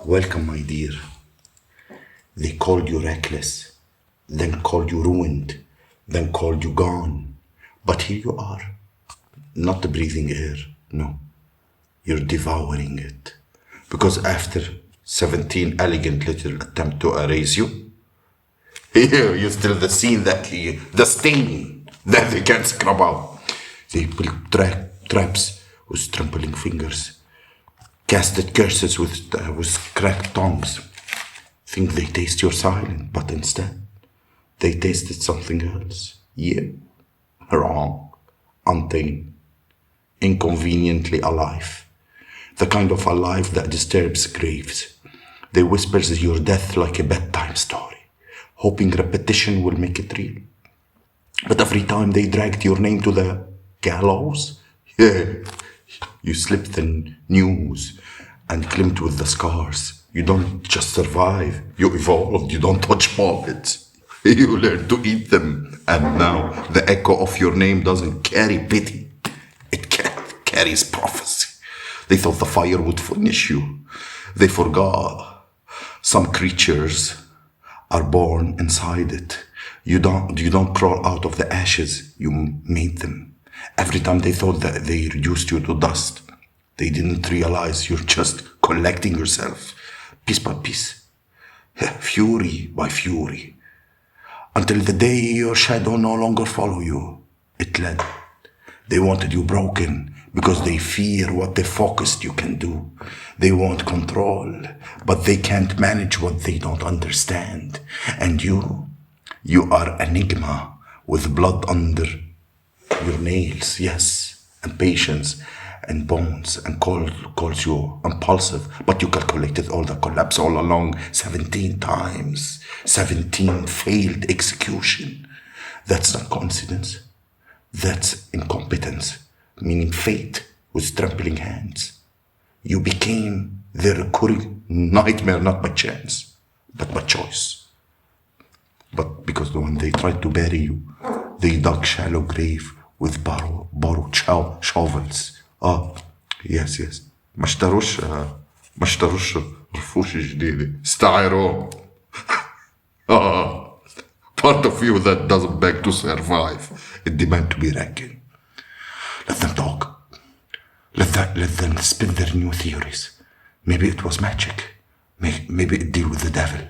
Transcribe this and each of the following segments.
Welcome, my dear. They called you reckless, then called you ruined, then called you gone. But here you are, not breathing air, no. You're devouring it. Because after 17 elegant little attempts to erase you, here you're still the scene the stain that they can't scrub out. They built traps with trembling fingers, casted curses with cracked tongues. Think they taste your silence, but instead, they tasted something else. Yeah, wrong, untamed, inconveniently alive. The kind of alive that disturbs graves. They whispers your death like a bedtime story, hoping repetition will make it real. But every time they dragged your name to the gallows, yeah, you slipped the news and climbed with the scars. You don't just survive, you evolved, you don't touch puppets. You learn to eat them. And now the echo of your name doesn't carry pity, it carries prophecy. They thought the fire would finish you. They forgot some creatures are born inside it. You don't crawl out of the ashes, you made them. Every time they thought that they reduced you to dust, they didn't realize you're just collecting yourself, piece by piece, fury by fury, until the day your shadow no longer follow you. It led. They wanted you broken because they fear what the focused you can do. They want control, but they can't manage what they don't understand. And you are enigma with blood under your nails, yes, and patience and bones, and calls you impulsive, but you calculated all the collapse all along 17 times, 17 failed execution. That's not coincidence. That's incompetence, meaning fate with trembling hands. You became their recurring nightmare, not by chance, but by choice. But because when they tried to bury you, they dug shallow grave with borrowed shovels. Yes. ما اشتروش رفوش جديدة. استعيروا. Part of you that doesn't beg to survive. It demands to be reckoned. Let them talk. Let them spin their new theories. Maybe it was magic. Maybe it deal with the devil.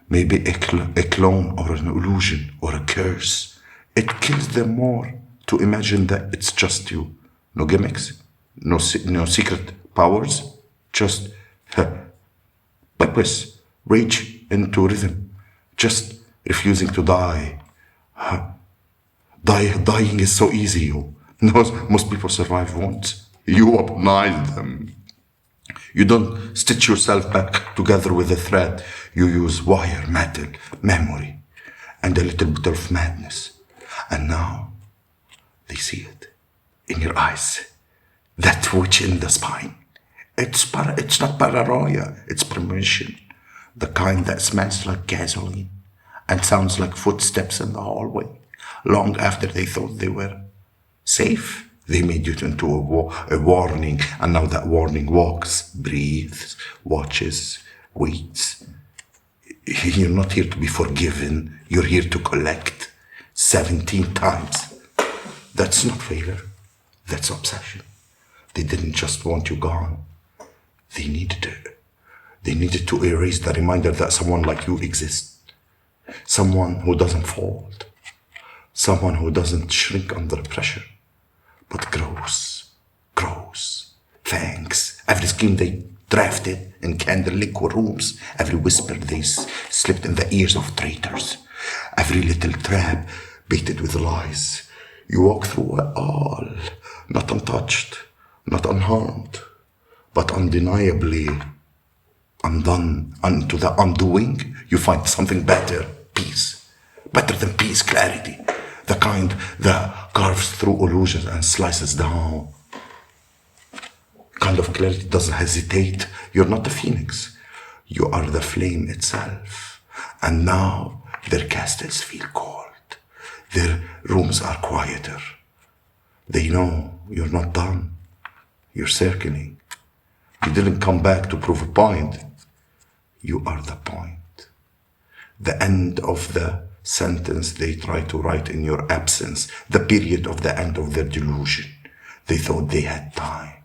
Maybe a clone or an illusion or a curse. It kills them more to imagine that it's just you. No gimmicks, no secret powers, just purpose, rage into rhythm, just refusing to die. Dying is so easy. Most people survive once. You weaponize them. You don't stitch yourself back together with a thread. You use wire, metal, memory, and a little bit of madness. And now they see it in your eyes. That twitch in the spine. It's not paranoia, it's premonition. The kind that smells like gasoline and sounds like footsteps in the hallway. Long after they thought they were safe, they made you into a warning, and now that warning walks, breathes, watches, waits. You're not here to be forgiven, you're here to collect 17 times. That's not failure, that's obsession. They didn't just want you gone, they needed it. They needed to erase the reminder that someone like you exists. Someone who doesn't fold. Someone who doesn't shrink under pressure, but grows. Thanks. Every scheme they drafted in candle-liquid rooms, every whisper they slipped in the ears of traitors, every little trap baited with lies. You walk through it all, not untouched, not unharmed, but undeniably undone. Unto the undoing, you find something better, peace. Better than peace, clarity. The kind that carves through illusions and slices down. Kind of clarity doesn't hesitate. You're not the phoenix. You are the flame itself. And now their castles feel cold. Their rooms are quieter. They know you're not done. You're circling. You didn't come back to prove a point. You are the point. The end of the sentence they try to write in your absence, the period of the end of their delusion. They thought they had time.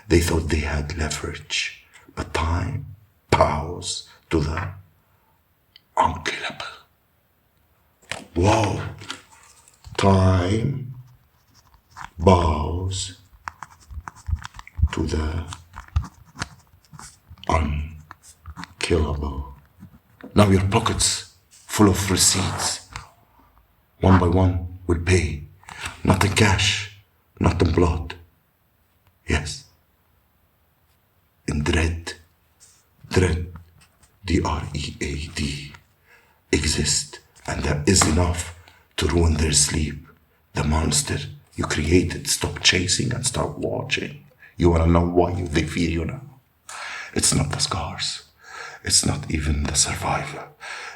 They thought they had leverage. But time bows to the unkillable. Wow. Time bows to the unkillable. Now your pockets full of receipts, one by one, will pay. Not in cash, not in blood. Yes, in dread. Dread, D-R-E-A-D, exist, and there is enough to ruin their sleep. The monster you created, stop chasing and start watching. You wanna know why they fear you now? It's not the scars. It's not even the survival.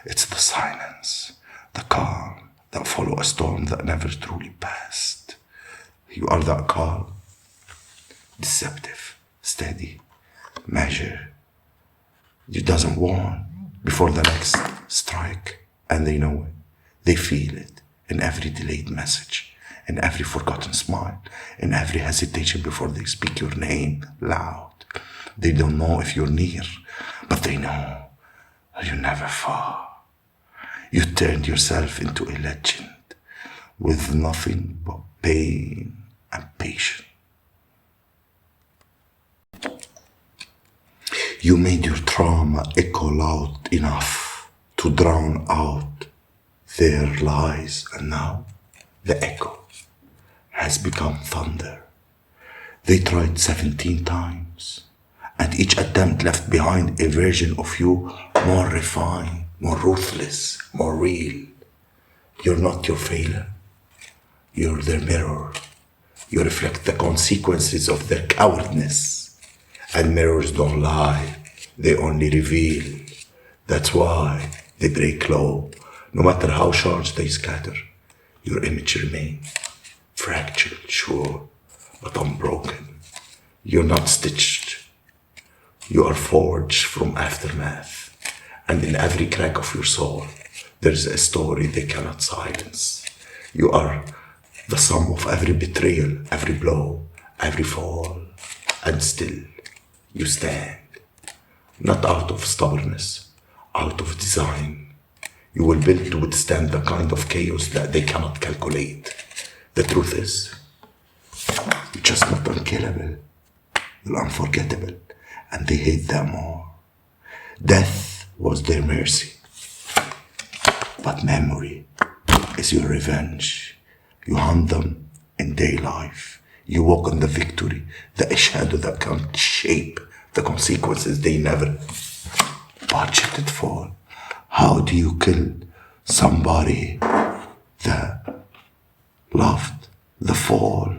It's the silence, the calm that follow a storm that never truly passed. You are that calm, deceptive, steady, measure. It doesn't warn before the next strike, and they know it. They feel it in every delayed message, in every forgotten smile, in every hesitation before they speak your name loud. They don't know if you're near, but they know you're never far. You turned yourself into a legend with nothing but pain and patience. You made your trauma echo loud enough to drown out their lies, and now the echo has become thunder. They tried 17 times, and each attempt left behind a version of you more refined, more ruthless, more real. You're not your failure. You're their mirror. You reflect the consequences of their cowardness. And mirrors don't lie, they only reveal. That's why they break low. No matter how shards they scatter, your image remains fractured, sure, but unbroken. You're not stitched. You are forged from aftermath. And in every crack of your soul, there's a story they cannot silence. You are the sum of every betrayal, every blow, every fall. And still, you stand, not out of stubbornness, out of design. You will build to withstand the kind of chaos that they cannot calculate. The truth is, you're just not unkillable. You're unforgettable, and they hate that more. Death was their mercy, but memory is your revenge. You hunt them in day life. You walk on the victory, the shadow that can shape the consequences they never budgeted for. How do you kill somebody that loved the fall?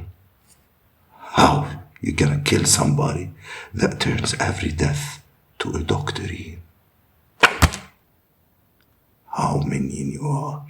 How you gonna kill somebody that turns every death to a doctrine? How minion you are.